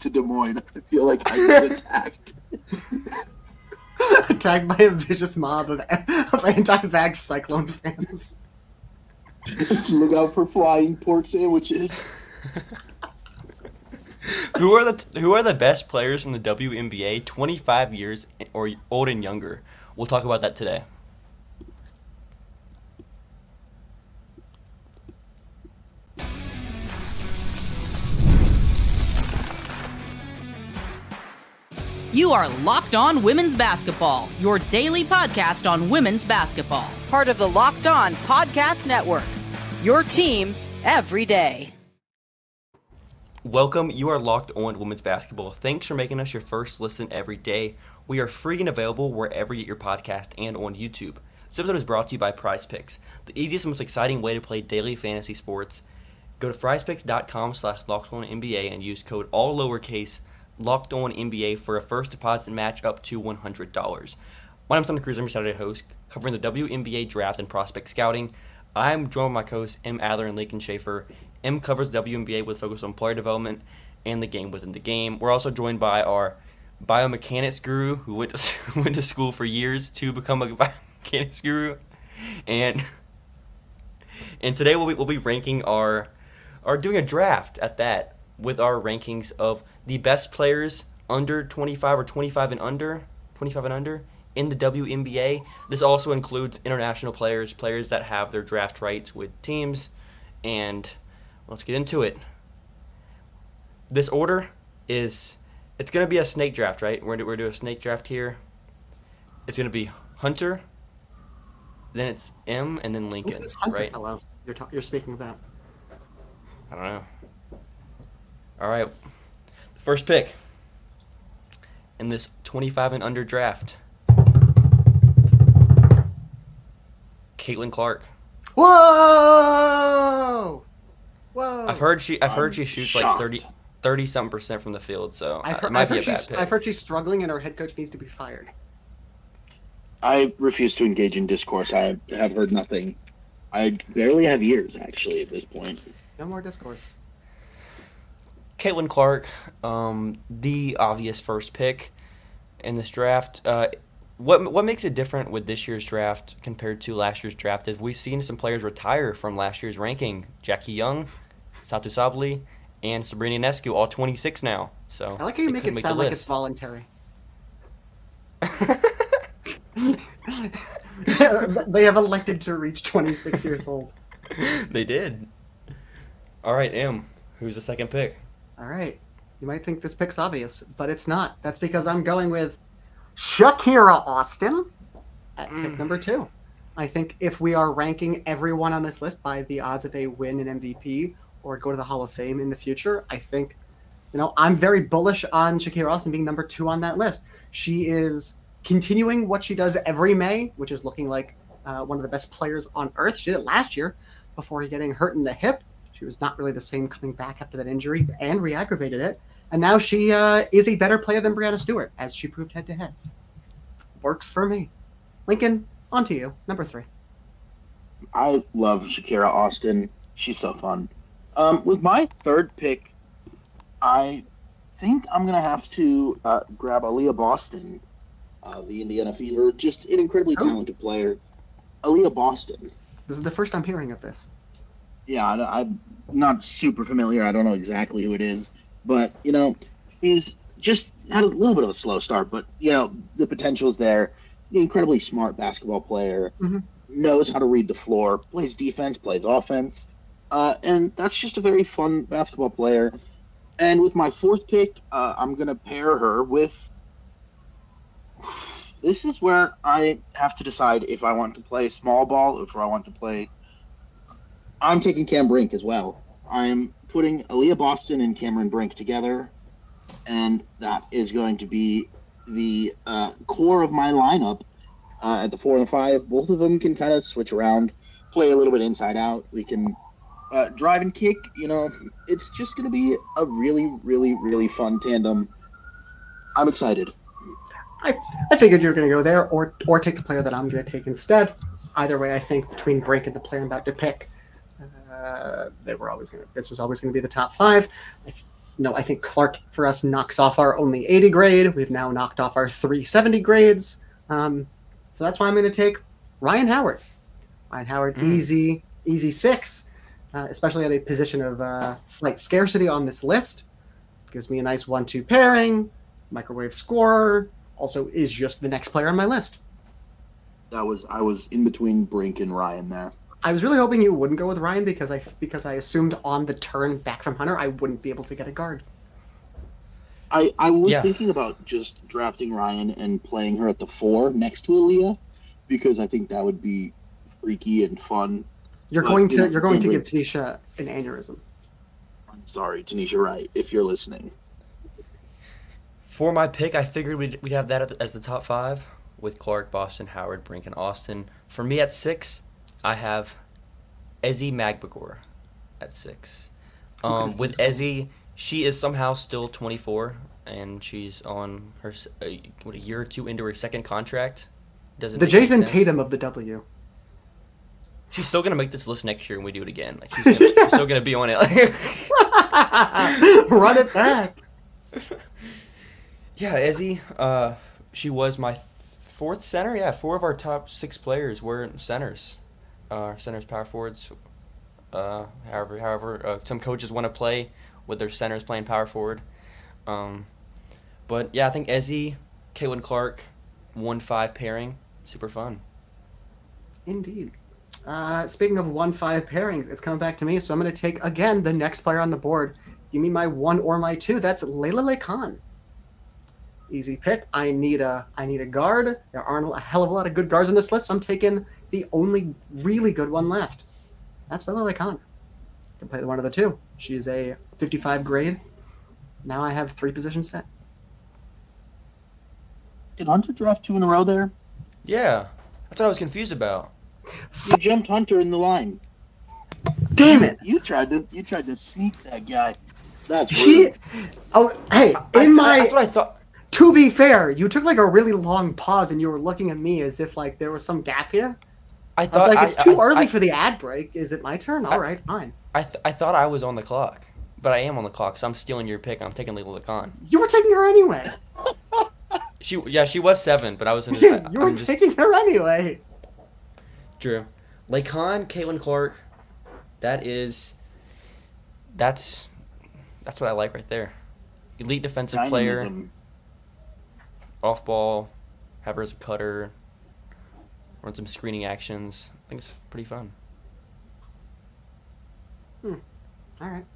to Des Moines. I feel like I was attacked. Attacked by a vicious mob of anti-vax Cyclone fans. Look out for flying pork sandwiches. Who are the best players in the WNBA 25 years or old and younger? We'll talk about that today. You are Locked On Women's Basketball, your daily podcast on women's basketball. Part of the Locked On Podcast Network, your team every day. Welcome. You are Locked On Women's Basketball. Thanks for making us your first listen every day. We are free and available wherever you get your podcast and on YouTube. This episode is brought to you by PrizePicks, the easiest and most exciting way to play daily fantasy sports. Go to prizepicks.com/LockedOnNBA and use code all lowercase Locked On NBA for a first deposit match up to $100. My name is Hunter Cruse. I'm your Saturday host, covering the WNBA draft and prospect scouting. I'm joined by my co-hosts M. Adler and Lincoln Shafer. M covers WNBA with focus on player development and the game within the game. We're also joined by our biomechanics guru who went to school for years to become a biomechanics guru, and today we'll be ranking our doing a draft at that, with our rankings of the best players under 25 or 25 and under in the WNBA. This also includes international players that have their draft rights with teams, and let's get into it. This order it's going to be a snake draft, right? We're going to do a snake draft here. It's going to be Hunter, then it's M, and then Lincoln, Who's this Hunter right? fellow you're speaking about? I don't know. All right, the first pick in this 25 and under draft, Caitlin Clark. Whoa! I've heard she shoots shocked. like 30-something% from the field, so it might I've be a heard bad pick. I've heard she's struggling and her head coach needs to be fired. I refuse to engage in discourse. I have heard nothing. I barely have ears, actually, at this point. No more discourse. Caitlin Clark, the obvious first pick in this draft. What makes it different with this year's draft compared to last year's draft is we've seen some players retire from last year's ranking. Jackie Young, Satu Sabli, and Sabrina Ionescu, all 26 now. So I like how you make it sound like it's voluntary. They have elected to reach 26 years old. They did. All right, M, who's the second pick? All right. You might think this pick's obvious, but it's not. That's because I'm going with Shakira Austin at pick number 2. I think if we are ranking everyone on this list by the odds that they win an MVP or go to the Hall of Fame in the future, I think, I'm very bullish on Shakira Austin being number 2 on that list. She is continuing what she does every May, which is looking like one of the best players on earth. She did it last year before getting hurt in the hip. She was not really the same coming back after that injury and re-aggravated it. And now she is a better player than Brianna Stewart, as she proved head-to-head. Works for me. Lincoln, on to you. Number 3. I love Shakira Austin. She's so fun. With my third pick, I think I'm going to have to grab Aaliyah Boston, the Indiana Fever. Just an incredibly talented player. Aaliyah Boston. This is the first I'm hearing of this. Yeah, I'm not super familiar. I don't know exactly who it is. But, he's just had a little bit of a slow start. But, the potential's there. Incredibly smart basketball player. Mm-hmm. Knows how to read the floor. Plays defense, plays offense. And that's just a very fun basketball player. And with my fourth pick, I'm going to pair her with... This is where I have to decide if I want to play small ball or if I want to play... I'm taking Cam Brink as well. I'm putting Aaliyah Boston and Cameron Brink together, and that is going to be the core of my lineup at the 4 and 5. Both of them can kind of switch around, play a little bit inside out. We can drive and kick. It's just going to be a really, really, really fun tandem. I'm excited. I figured you were going to go there or take the player that I'm going to take instead. Either way, I think between Brink and the player I'm about to pick, this was always going to be the top 5. I think Clark for us knocks off our only 80 grade. We've now knocked off our 370 grades. So that's why I'm going to take Ryan Howard. Ryan Howard, easy 6, especially at a position of slight scarcity on this list. Gives me a nice 1-2 pairing, microwave scorer, also is just the next player on my list. I was in between Brink and Ryan there. I was really hoping you wouldn't go with Ryan because I assumed on the turn back from Hunter I wouldn't be able to get a guard. I was thinking about just drafting Ryan and playing her at the 4 next to Aaliyah because I think that would be freaky and fun. You're going to give Tanisha an aneurysm. I'm sorry, Tanisha Wright, if you're listening. For my pick, I figured we'd have that as the top 5 with Clark, Boston, Howard, Brink, and Austin. For me at 6, I have Ezzy Magbagor at 6. With Ezzy, she is somehow still 24, and she's on her a year or two into her second contract. Doesn't the Jason Tatum of the W. She's still gonna make this list next year when we do it again. Like she's still gonna be on it. Run it back. Yeah, Ezzy. She was my 4th center. Yeah, 4 of our top 6 players were centers. Centers, power forwards. However, some coaches want to play with their centers playing power forward. But yeah, I think Ezzy, Caitlin Clark, 1-5 pairing, super fun. Indeed. Speaking of 1-5 pairings, it's coming back to me, so I'm going to take again the next player on the board. Give me my 1 or my 2. That's Layla Khan. Easy pick. I need a guard. There aren't a hell of a lot of good guards on this list, so I'm taking the only really good one left. That's Layla Khan. Can play one of the 2. She's a 55 grade. Now I have 3 positions set. Did Hunter draft 2 in a row there? Yeah, that's what I was confused about. You jumped Hunter in the line. Damn it! You tried to sneak that guy. That's rude. That's what I thought. To be fair, you took like a really long pause and you were looking at me as if like there was some gap here. I was like, it's too early for the ad break. Is it my turn? All right, fine. I thought I was on the clock, but I am on the clock, so I'm stealing your pick. I'm taking Layla Khan. You were taking her anyway. She was 7, but I was in. You were taking her anyway. Drew, Khan, Caitlin Clark. That's what I like right there. Elite defensive player. Off ball, have her as a cutter, run some screening actions. I think it's pretty fun. All right.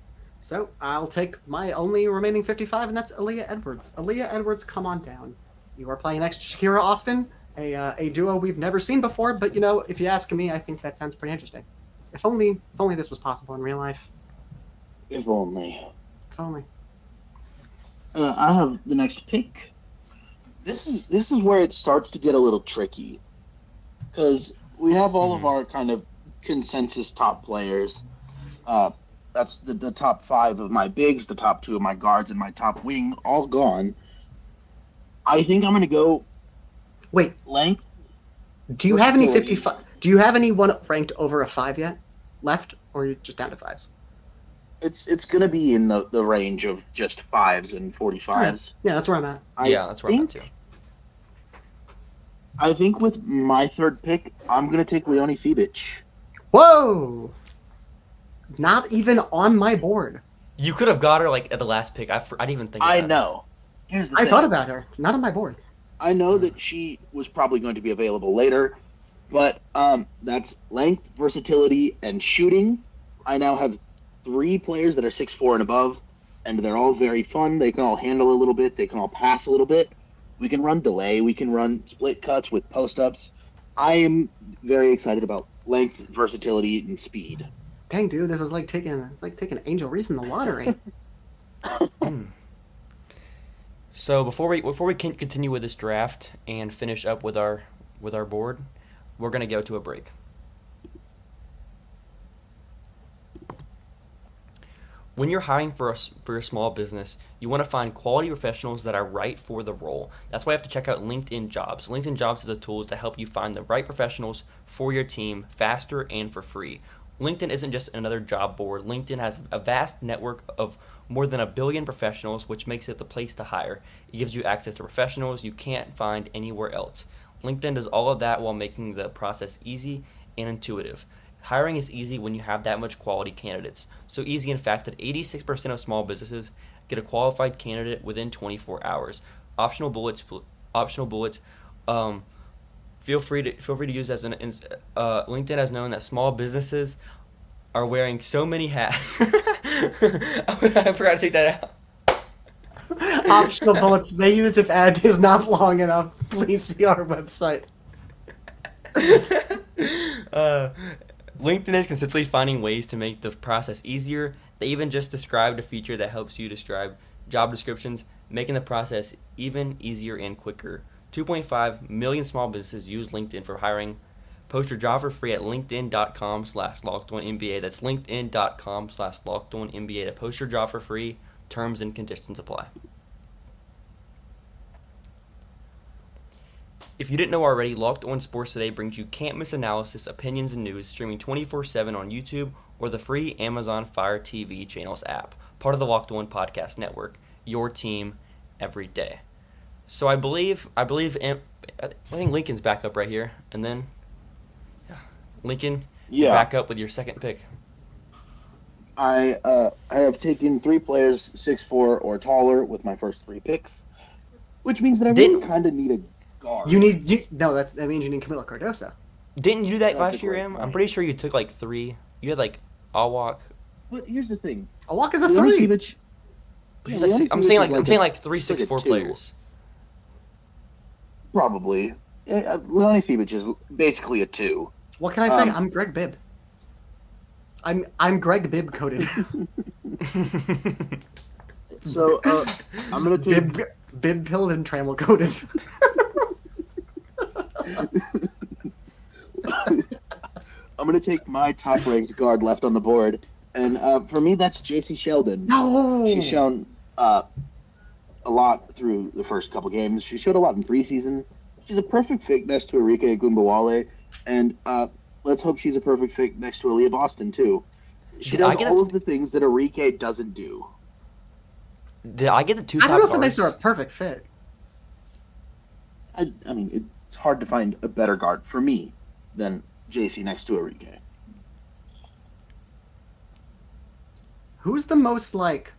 So I'll take my only remaining 55, and that's Aaliyah Edwards. Aaliyah Edwards, come on down. You are playing next to Shakira Austin, a duo we've never seen before, but, if you ask me, I think that sounds pretty interesting. If only this was possible in real life. If only. If only. I have the next pick. This is where it starts to get a little tricky, because we have all of our kind of consensus top players. That's the top 5 of my bigs, the top 2 of my guards, and my top wing all gone. I think I'm going to go. Wait, length. Do you have any 55? Do you have anyone ranked over a 5 yet left, or are you just down to 5s? It's going to be in the range of just 5s and 45s. Right. Yeah, that's where I'm at. That's where I'm at too. I think with my 3rd pick, I'm going to take Leonie Fibic. Whoa! Not even on my board. You could have got her at the last pick. I didn't even think. I know. Here's the thing. I thought about her. Not on my board. I know that she was probably going to be available later, but that's length, versatility, and shooting. I now have 3 players that are 6'4" and above, and they're all very fun. They can all handle a little bit. They can all pass a little bit. We can run delay. We can run split cuts with post-ups. I am very excited about length, versatility, and speed. Dang, dude, this is like taking Angel Reese in the lottery. So before we can continue with this draft and finish up with our board, we're gonna go to a break. When you're hiring for a small business, you want to find quality professionals that are right for the role. That's why you have to check out LinkedIn Jobs. LinkedIn Jobs is a tool to help you find the right professionals for your team faster and for free. LinkedIn isn't just another job board. LinkedIn has a vast network of more than 1 billion professionals, which makes it the place to hire. It gives you access to professionals you can't find anywhere else. LinkedIn does all of that while making the process easy and intuitive. Hiring is easy when you have that much quality candidates. So easy, in fact, that 86% of small businesses get a qualified candidate within 24 hours. Optional bullets. Feel free to use as LinkedIn has known that small businesses are wearing so many hats. I forgot to take that out. Optional bullets may use if ad is not long enough. Please see our website. LinkedIn is consistently finding ways to make the process easier. They even just described a feature that helps you describe job descriptions, making the process even easier and quicker. 2.5 million small businesses use LinkedIn for hiring. Post your job for free at linkedin.com/LockedOnNBA. That's linkedin.com/LockedOnNBA to post your job for free. Terms and conditions apply. If you didn't know already, Locked On Sports Today brings you can't-miss analysis, opinions, and news, streaming 24/7 on YouTube or the free Amazon Fire TV Channels app, part of the Locked On Podcast Network, your team every day. So I think Lincoln's back up right here, and then Lincoln, you're back up with your second pick. I have taken 3 players 6'4" or taller with my first 3 picks, which means that I really kind of need a guard. That means you need Camilo Cardoso. Didn't you do that last year, Em? I'm pretty sure you took like 3. You had like Awak. But here's the thing. Awak is a 3. I'm saying like 3 6'4" players. Probably. Leone Fibic is basically a 2. What can I say? I'm Greg Bibb. I'm Greg Bibb coded. So I'm gonna take Bibb pilled and Trammell coded. I'm gonna take my top-ranked guard left on the board, and for me that's J.C. Sheldon. No, she's shown a lot through the first couple games. She showed a lot in preseason. She's a perfect fit next to Arike Ogunbowale, and let's hope she's a perfect fit next to Aaliyah Boston too. She does all of the things that Arike doesn't do. Did I get the 2 top guards? I don't know guards? if it makes her a perfect fit. I mean, it's hard to find a better guard for me than JC next to Arike. Who's the most like?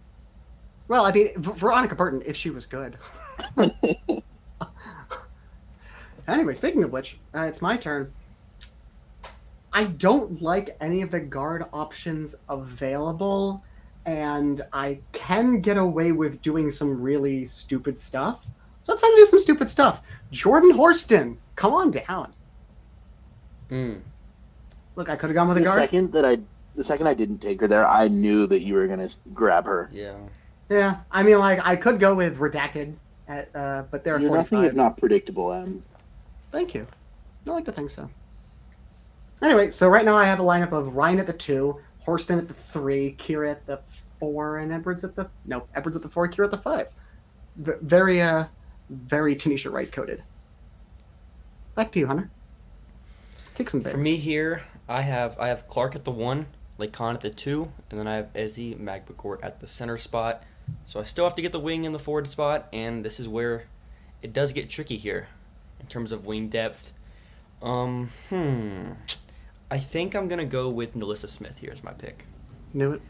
Well, I mean, Veronica Burton, if she was good. Anyway, speaking of which, it's my turn. I don't like any of the guard options available, and I can get away with doing some really stupid stuff. So it's time to do some stupid stuff. Jordan Horston, come on down. Look, I could have gone with a guard. The second I didn't take her there, I knew that you were gonna grab her. Yeah. I mean, like I could go with redacted, but they're 45. Nothing is not predictable, Em. Thank you. I like to think so. Anyway, so right now I have a lineup of Ryan at the 2, Horston at the 3, Kira at the 4, and Edwards at the 4, Kira at the 5. Very Tanisha Wright coded. Back to you, Hunter. Kick some bits. For me here, I have Clark at the 1, Lake Khan at the 2, and then I have Ezzy Magbacourt at the center spot. So I still have to get the wing in the forward spot, and this is where it does get tricky here in terms of wing depth. I think I'm gonna go with NaLyssa Smith here as my pick. Knew it.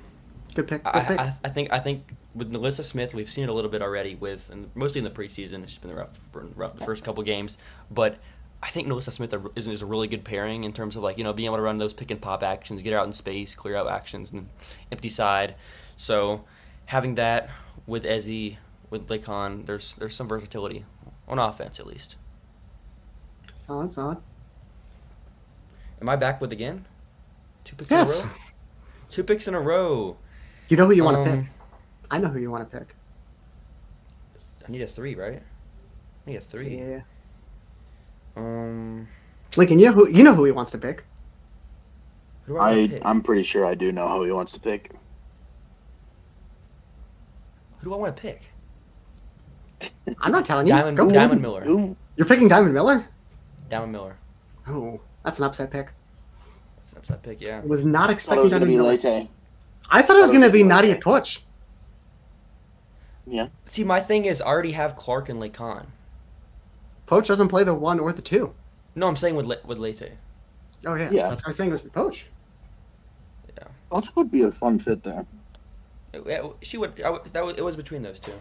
Good pick. I think with NaLyssa Smith, we've seen it a little bit already and mostly in the preseason. It's been rough the first couple games, but I think NaLyssa Smith is a really good pairing in terms of being able to run those pick and pop actions, get out in space, clear out actions, and empty side. So having that with Ezzy, with Lakon, there's some versatility on offense at least. Solid. Am I back with again? 2 picks yes. in a row? 2 picks in a row. You know who you want to pick. I know who you want to pick. I need a 3, right? I need a 3. Yeah. Lincoln, you know who he wants to pick. Who do I want to pick? I'm pretty sure I do know who he wants to pick. Who do I want to pick? I'm not telling you. Diamond Miller. You're picking Diamond Miller? Diamond Miller. Oh, that's an upset pick. an upside pick, yeah. Was not I thought it expecting was that going to to be be Lete. Lete. I thought it was going to be Nadia Lete. Puch. Yeah. See, my thing is I already have Clark and Lacan. Poach doesn't play the 1 or the 2. No, I'm saying with Lete. Oh, yeah. Yeah. That's what I was saying was Poach. Lete would be a fun fit there. She would. It was between those two.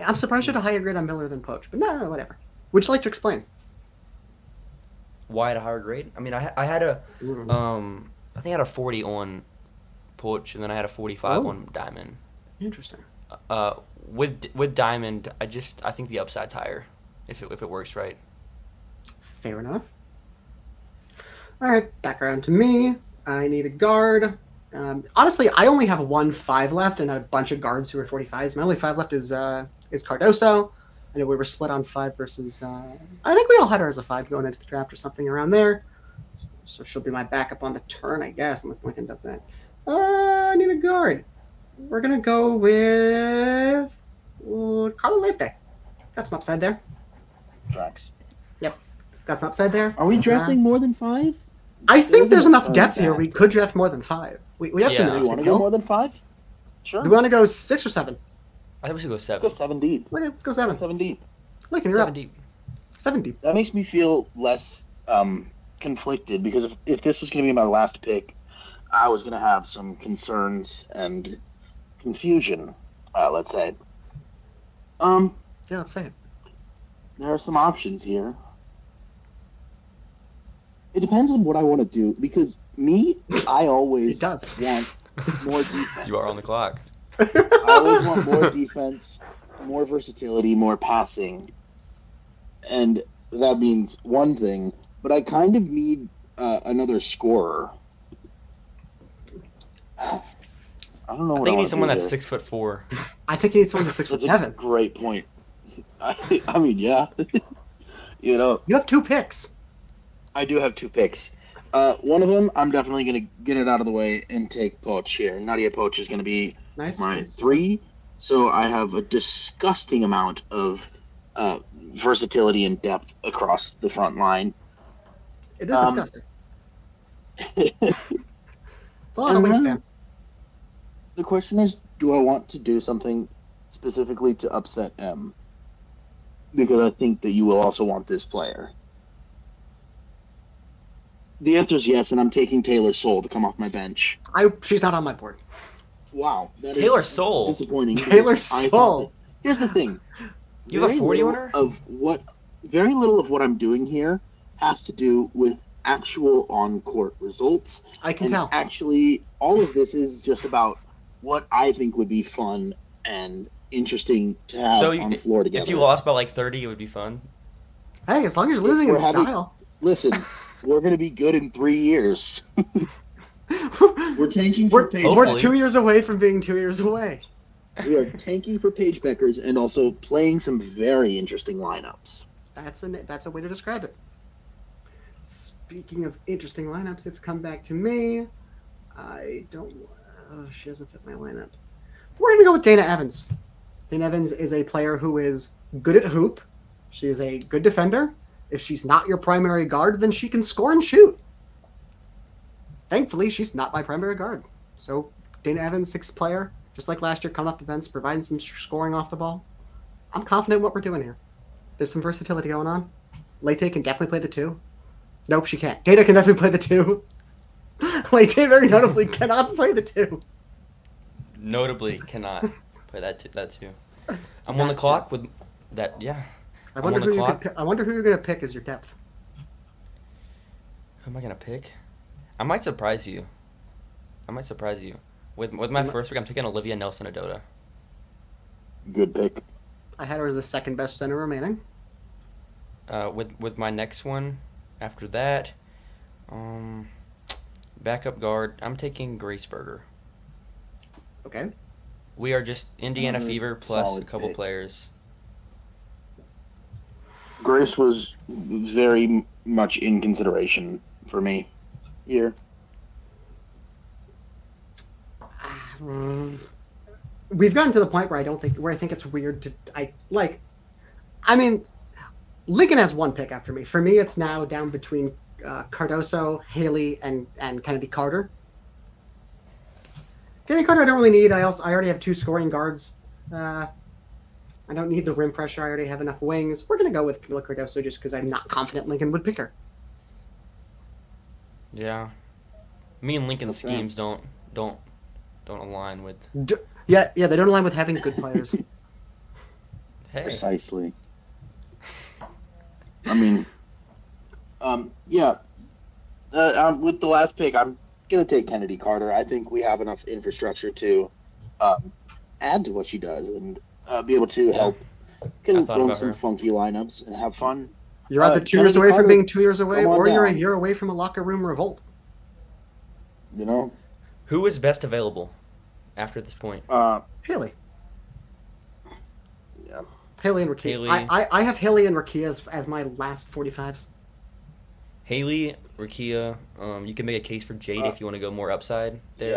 I'm surprised you had a higher grade on Miller than Poach, but no, whatever. Would you like to explain? Why at a higher grade? I mean, I had a I think I had a 40 on Poach, and then I had a 45 on Diamond. Interesting. With Diamond, I think the upside's higher if it works right. Fair enough. All right, back around to me. I need a guard. Honestly, I only have 1 5 left and a bunch of guards who are 45s. My only 5 left is Cardoso. I know we were split on 5 versus. I think we all had her as a 5 going into the draft or something around there. So she'll be my backup on the turn, I guess, unless Lincoln does that. I need a guard. We're gonna go with Carlo Lete. Got some upside there. Tracks. Yep, got some upside there. Are we drafting more than 5? I think there's enough depth that. here. We could draft more than 5. We have some Yeah. Do minutes you want to to go kill. more than 5? Sure. Do we want to go 6 or 7? I think we should go 7. Go 7 deep. Okay, let's go 7. 7 deep. Lincoln, you're 7 up. deep. 7 deep. That makes me feel less conflicted because if this was going to be my last pick, I was going to have some concerns and confusion, let's say. Yeah, let's say it. There are some options here. It depends on what I want to do because I always It does. want more defense. You are on the clock. I always want more defense, more versatility, more passing. And that means one thing, but I kind of need another scorer. I don't know what I think you wanna need someone do that's here. 6'4". I think he needs someone who's 6 foot That's a 7. great point. I mean, yeah. You know, You have 2 picks. I do have 2 picks. One of them, I'm definitely going to get it out of the way and take Poach here. Nadia Poach is going to be Nice. my 3. So I have a disgusting amount of versatility and depth across the front line. It is disgusting. It's a lot of And then- wingspan. The question is, do I want to do something specifically to upset M? Because I think that you will also want this player. The answer is yes, and I'm taking Taylor Soul to come off my bench. She's not on my board. Wow. That Taylor is Soul? disappointing. Taylor because I thought Soul. that- Here's the thing. You have a Very 40 little on her? Very little of what I'm doing here has to do with actual on-court results. I can And tell. actually, all of this is just about what I think would be fun and interesting to have So on the floor together. if you lost by like 30, it would be fun. Hey, as long as you're losing We're in having- style. Listen, we're going to be good in 3 years. We're tanking for Paige. We're Hopefully. 2 years away from being 2 years away. We are tanking for Paige Beckers and also playing some very interesting lineups. That's a way to describe it. Speaking of interesting lineups, it's come back to me. I don't. She doesn't fit my lineup. We're gonna go with Dana Evans. Dana Evans is a player who is good at hoop. She is a good defender. If she's not your primary guard, then she can score and shoot. Thankfully, she's not my primary guard. So Dana Evans, 6th player, just like last year, coming off the bench, providing some scoring off the ball. I'm confident in what we're doing here. There's some versatility going on. Lete can definitely play the 2. Nope, she can't. Dana can definitely play the 2. Lete very notably cannot play the 2. Notably, cannot play that too. I'm on the clock with that. Yeah. I I'm wonder on the who you clock. I wonder who you're gonna pick as your depth. Who am I gonna pick? I might surprise you. With my first pick, I'm taking Olivia Nelson-Adota. Good pick. I had her as the 2nd best center remaining. With my next one, after that, backup guard, I'm taking Grace Berger. Okay. We are just Indiana Mm, Fever plus a solid couple pick. players. Grace was very much in consideration for me here. We've gotten to the point where I think it's weird to I mean, Lincoln has 1 pick after me. For me, it's now down between Cardoso, Haley, and Kennedy Carter. Kennedy Carter I don't really need. I already have 2 scoring guards. I don't need the rim pressure. I already have enough wings. We're going to go with Camila Cardoso just because I'm not confident Lincoln would pick her. Yeah. Me and Lincoln's schemes don't align with... Yeah, they don't align with having good players. Hey. Precisely. I mean, with the last pick, I'm going to take Kennedy Carter. I think we have enough infrastructure to add to what she does and be able to help run some funky lineups and have fun. You're either 2 years away from being 2 years away, or you're a year away from a locker room revolt. You know? Who is best available after this point? Haley. Yeah. Haley and Rakia. I have Haley and Rakia as my last 45s. Haley, Rakia. You can make a case for Jade if you want to go more upside there. Yeah.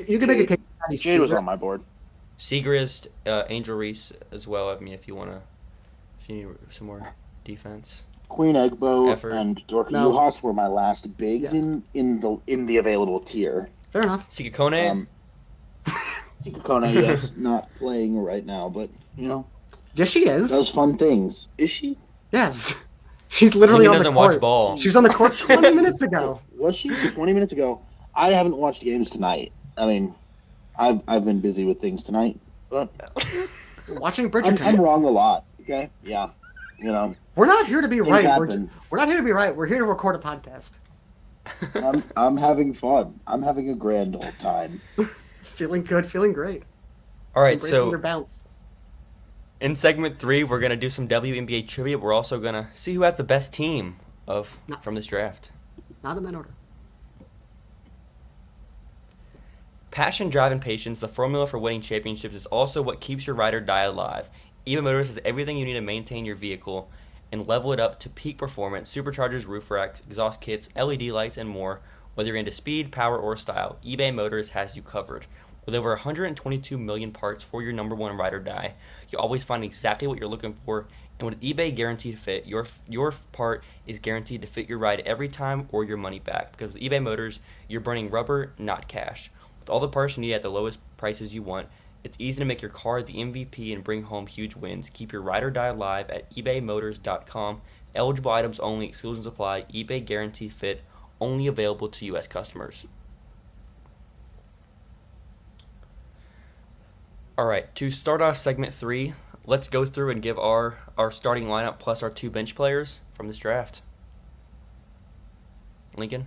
You can make a case. Jade was on my board. Segrist, Angel Reese as well. I mean, if you need some more defense. Queen Egbo and Dorka Juhas were my last bigs in the available tier. Fair enough. Sikakone. Sikakone, yes, not playing right now, but you know. Yes, she is. Does fun things. Is she? Yes. She's literally on the court. Watch ball. She was on the court 20 minutes ago. Was she? 20 minutes ago. I haven't watched games tonight. I mean, I've been busy with things tonight, but watching Bridgerton. I'm wrong a lot. Okay. Yeah. You know. We're not here to be right. We're not here to be right. We're here to record a podcast. I'm having fun. I'm having a grand old time. Feeling good. Feeling great. All right. Embracing your bounce. In segment 3, we're gonna do some WNBA trivia. We're also gonna see who has the best team from this draft. Not in that order. Passion, drive, and patience, the formula for winning championships, is also what keeps your ride or die alive. eBay Motors has everything you need to maintain your vehicle and level it up to peak performance: superchargers, roof racks, exhaust kits, LED lights, and more. Whether you're into speed, power, or style, eBay Motors has you covered. With over 122 million parts for your number one ride or die, you'll always find exactly what you're looking for. And with eBay Guaranteed Fit, your part is guaranteed to fit your ride every time or your money back. Because with eBay Motors, you're burning rubber, not cash. With all the parts you need at the lowest prices you want, it's easy to make your car the MVP and bring home huge wins. Keep your ride or die alive at ebaymotors.com. Eligible items only, exclusions apply. eBay Guaranteed Fit, only available to U.S. customers. All right, to start off segment 3, let's go through and give our starting lineup plus our 2 bench players from this draft. Lincoln?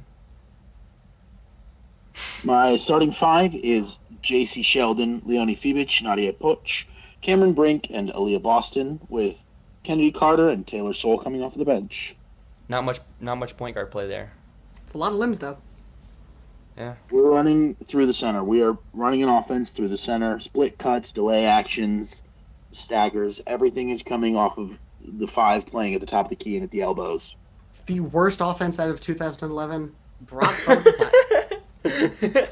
My starting 5 is J.C. Sheldon, Leonie Fibic, Nadia Puch, Cameron Brink, and Aaliyah Boston, with Kennedy Carter and Taylor Soule coming off the bench. Not much point guard play there. It's a lot of limbs, though. Yeah. We're running through the center. We are running an offense through the center. Split cuts, delay actions, staggers. Everything is coming off of the 5 playing at the top of the key and at the elbows. It's the worst offense out of 2011.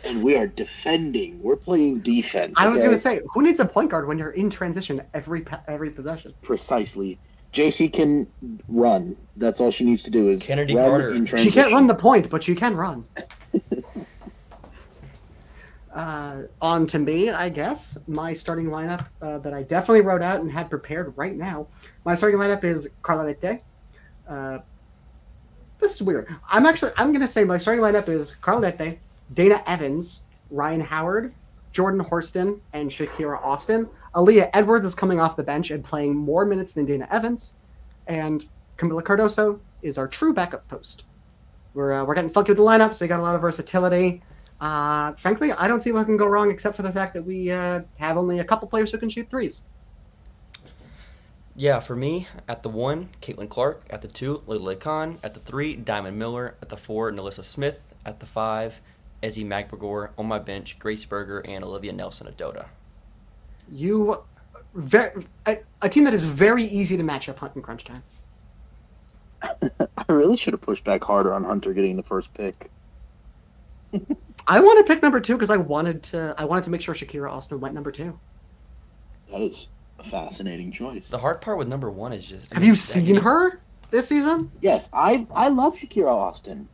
And we are defending. We're playing defense. I was going to say, who needs a point guard when you're in transition every possession? Precisely. JC can run. That's all she needs to do is Kennedy run Carter. in transition. She can't run the point, but she can run. On to me, I guess. My starting lineup that I definitely wrote out and had prepared right now. My starting lineup is Carla Lette. This is weird. I'm going to say my starting lineup is Carla Lette, Dana Evans, Ryan Howard, Jordan Horston, and Shakira Austin. Aaliyah Edwards is coming off the bench and playing more minutes than Dana Evans. And Camila Cardoso is our true backup post. We're getting funky with the lineup, so we got a lot of versatility. Frankly, I don't see what can go wrong except for the fact that we have only a couple players who can shoot threes. Yeah, for me, at the 1, Caitlin Clark. At the 2, Lily Khan. At the 3, Diamond Miller. At the 4, Nalissa Smith. At the 5, Ezzy Magbagor. On my bench, Grace Berger and Olivia Nelson-Adota. A team that is very easy to match up Hunt in crunch time. I really should have pushed back harder on Hunter getting the first pick. I want to pick number 2 because I wanted to make sure Shakira Austin went number 2. That is a fascinating choice. The hard part with number 1 is just... Have you seen her? this season? Yes, I love Shakira Austin.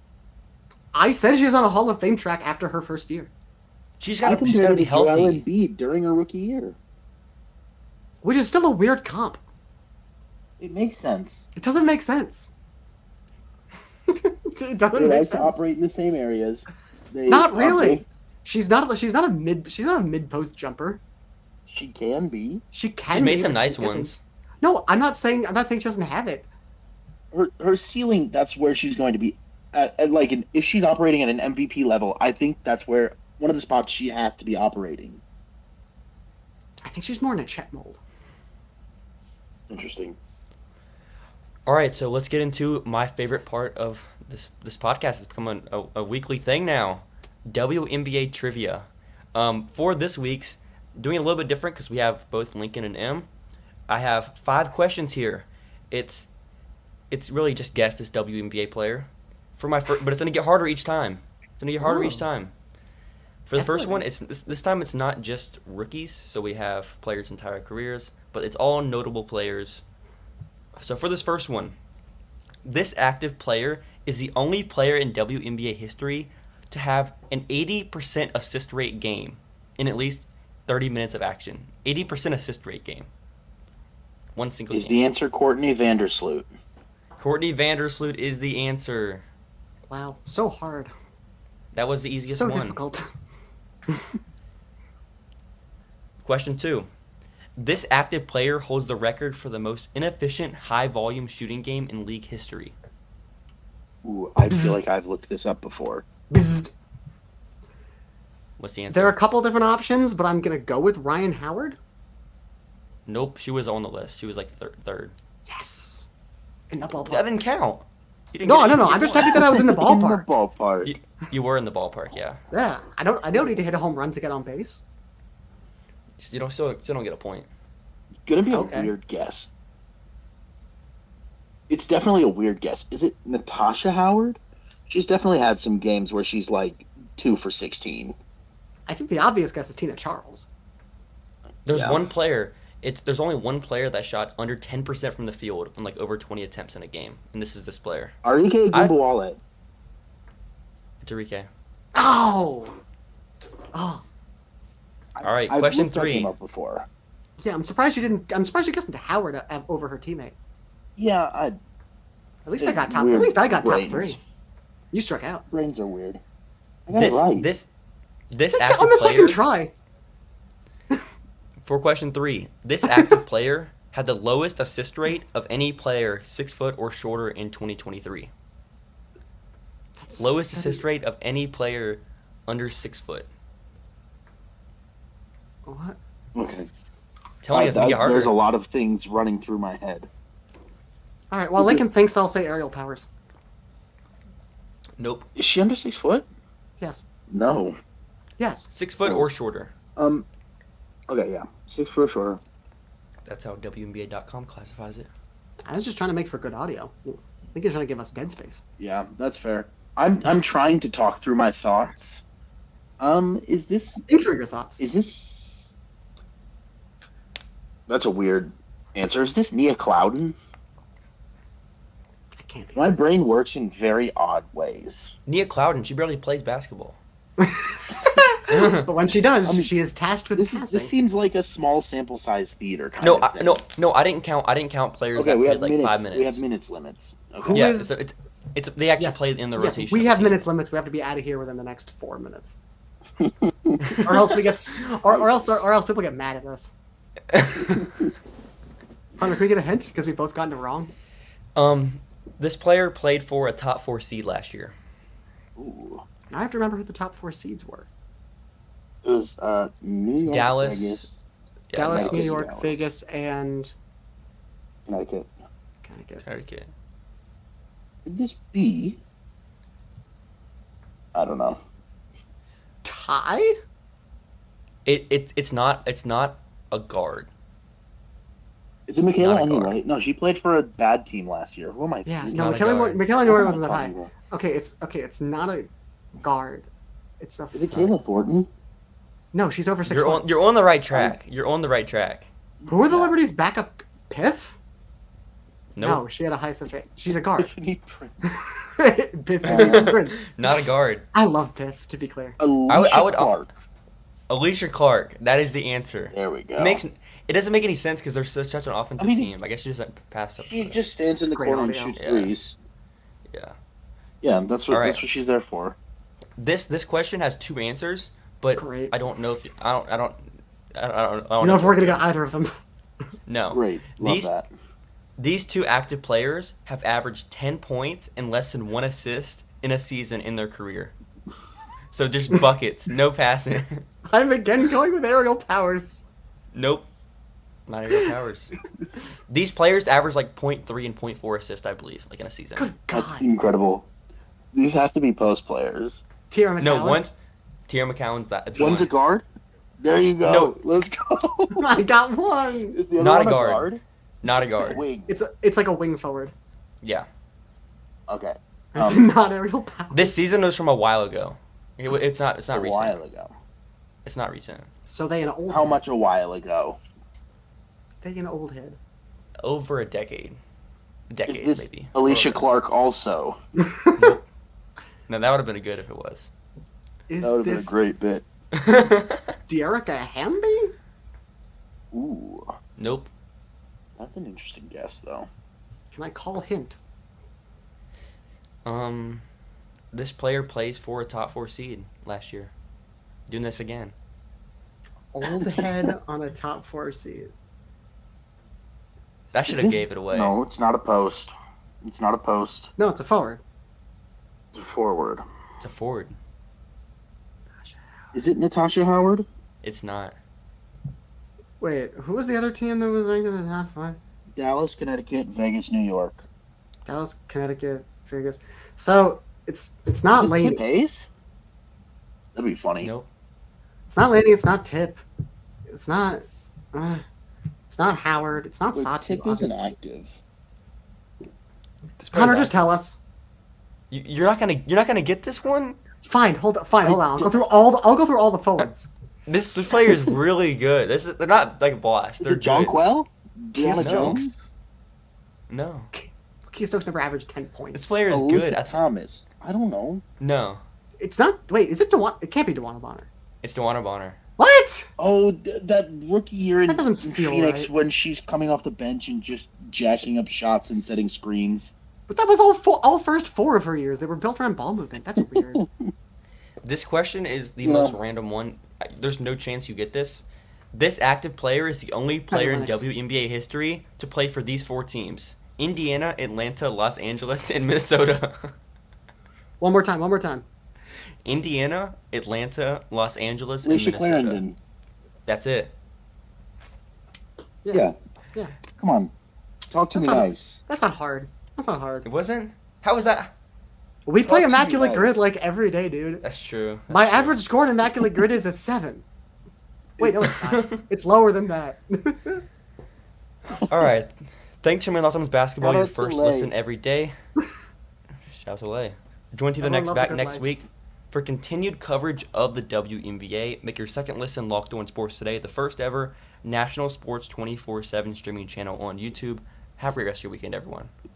I said she was on a Hall of Fame track after her first year. She's I got to be compared to Joel healthy. Embiid during her rookie year. Which is still a weird comp. It makes sense. It doesn't make sense. It doesn't They make like sense. to operate in the same areas. They Not really. both- She's not a mid post jumper. She can be. She can. She's made be, some but nice she isn't. ones. No, I'm not saying she doesn't have it. Her ceiling. That's where she's going to be. If she's operating at an MVP level, I think that's where one of the spots she has to be operating. I think she's more in a Chet mold. Interesting. All right, so let's get into my favorite part of this podcast. It's become a weekly thing now. WNBA trivia. For this week's, doing it a little bit different because we have both Lincoln and M. I have 5 questions here. It's really just guess this WNBA player for my first, but it's gonna get harder each time. It's gonna get harder each time. For the first one, this time it's not just rookies, so we have players' entire careers, but it's all notable players. So for this first one, this active player is the only player in WNBA history to have an 80% assist rate game in at least 30 minutes of action. 80% assist rate game. One single Is game. the answer Courtney Vandersloot? Courtney Vandersloot is the answer. Wow, so hard. That was the easiest So one. difficult. Question 2. This active player holds the record for the most inefficient high-volume shooting game in league history. Ooh, I feel like I've looked this up before. Bzzzt. What's the answer? There are a couple different options, but I'm gonna go with Ryan Howard. Nope, she was on the list. She was like third. Yes. In the ballpark. That didn't count. You didn't No, get- no. I'm just happy that I was in the In the ballpark. ballpark. You were in the ballpark, yeah. Yeah, I don't need to hit a home run to get on base. You don't still don't get a point. Gonna be a Okay. weird guess. It's definitely a weird guess. Is it Natasha Howard? She's definitely had some games where she's like 2 for 16. I think the obvious guess is Tina Charles. There's Yeah. one player. There's only one player that shot under 10% from the field on like over 20 attempts in a game, and this is this player. Arike Gumbuwalet. It's Enrique. Oh. Oh. All right, I've question looked that 3. game up before. Yeah, I'm surprised you guessed into Howard over her teammate. Yeah, At least I got top. Weird At least I got top brains. 3. You struck out. Brains are weird. I got it right. This On active the player second try. for question 3. This active player had the lowest assist rate of any player 6 foot or shorter in 2023. Lowest assist rate of any player under 6 foot. What? Okay. Telling you it's gonna get harder. There's a lot of things running through my head. All right. Well, Lincoln thinks I'll say Aerial Powers. Nope. Is she under 6 foot? Yes. No. Yes. 6 foot or shorter. Okay, yeah. 6 foot or shorter. That's how WNBA.com classifies it. I was just trying to make for good audio. I think he's trying to give us dead space. Yeah, that's fair. I'm trying to talk through my thoughts. Is this Intro your thoughts. That's a weird answer. Is this Nia Clouden? I can't be. My brain works in very odd ways. Nia Clouden, she barely plays basketball. But when she does, I mean, she is tasked with passing. This seems like a small sample size theater kind No, of thing. no, I didn't count players Okay, that we played have like minutes. 5 minutes. We have minutes limits. Okay. Who yeah, is- it's they actually Yes. played in the Yes, rotation. we of the have team. minutes limits. We have to be out of here within the next 4 minutes, or else we get, or else people get mad at us. Hunter, can we get a hint because we both gotten it wrong? This player played for a top 4 seed last year. Ooh. Now I have to remember who the top 4 seeds were. It was New York, Dallas. Vegas, Yeah, Dallas, that New was York, Dallas. Vegas, and Connecticut. Connecticut. Connecticut. Could this be? I don't know. Tie? It's not a guard. Is it Michaela Not a guard. Anyway? No, she played for a bad team last year. Who am I? Yeah, It's no, not a Michaela guard. Newell What wasn't am that I high. talking about? It's not a guard. It's a. Is it Kayla Thornton? No, she's over 6 You're foot. on the right track. You're on the right track. Who are the Yeah. Liberties' backup? Piff? No, she had a high assist rate. She's a guard. Tiffany Prince. Tiffany Prince. Not a guard. I love Biff, to be clear. I would Clark. Alicia Clark. That is the answer. There we go. It doesn't make any sense because they're such an offensive team. I guess she doesn't pass up. She just stands in the Great corner and audio. shoots threes. Yeah. Yeah, that's what All right. that's what she's there for. This question has 2 answers, but Great. I don't know if I don't You know if we're gonna get either of them. No. Great, love that. These 2 active players have averaged 10 points and less than 1 assist in a season in their career. So just buckets, no passing. I'm again going with aerial powers. Nope. Not aerial powers. These players average like 0.3 and 0.4 assist, I believe, like in a season. Good That's God. incredible. These have to be post players. Tierra McCallum. No, Tierra McCowan's that. It's One's a one. guard. There you go. No. Let's go. I got one. Is the other Not a one guard. Not a guard. Wing. It's like a wing forward. Yeah. Okay. It's not aerial powers. This season was from a while ago. It's not a recent. while ago. It's not recent. So they an old. How head. much a while ago? They an old head. Over a decade. A Is decade, this maybe. Alicia Or over. Clark also? Nope. No, that would have been good if it was. Is That would have been a this great bit. Dearica Hamby? Ooh, Nope. that's an interesting guess, though. Can I call hint? This player plays for a top 4 seed last year. Doing this again. Old head on a top 4 seed. That should have gave it away. No, it's not a post. It's not a post. No, it's a forward. It's a forward. It's a forward. Is it Natasha Howard? It's not. Wait, who was the other team that was ranked in the top 5? Dallas, Connecticut, Vegas, New York. Dallas, Connecticut, Vegas. So it's not Is it Laney. Tip Hayes? That'd be funny. Nope. It's not Laney. It's not Tip. It's not. It's not Howard. It's not Wait, Satu. Tip isn't obviously. active. This Hunter, player's just tell us. You're not gonna get this one. Fine, hold on. I'll go through all the forwards. This player is really good. They're not like Bosch. They're Is it Jonquel? Keith Deanna No. Jones? No. Keith Stokes never averaged 10 points. This player is Alyssa good. Thomas. I don't know. No. It's not. Wait, is it Dewan? It can't be Dewan Bonner. It's DeWanna Bonner. What? Oh, that rookie year in That doesn't feel Phoenix right. when she's coming off the bench and just jacking up shots and setting screens. But that was all first 4 of her years. They were built around ball movement. That's weird. This question is the Yeah. most random one. There's no chance you get this. This active player is the only player in Lennox. WNBA history to play for these 4 teams: Indiana, Atlanta, Los Angeles, and Minnesota. One more time. Indiana, Atlanta, Los Angeles, Alicia and Minnesota. Clarendon. That's it. Yeah. Yeah. Come on. Talk to That's me not- nice. That's not hard. That's not hard. It wasn't? How was that? We play Talk to me Immaculate nice. Grid like every day, dude. That's true. My That's true. average score in Immaculate Grid is a 7. Wait, no, it's not. It's lower than that. All right. Thanks for Locked On Women's Basketball, Shout your out to first Lay. listen every day. Shout out to Lay. Join to the Everyone next loves a back good next Lay. week for continued coverage of the WNBA. Make your second listen Locked On Sports Today, the first ever national sports 24/7 streaming channel on YouTube. Have a great rest of your weekend, everyone.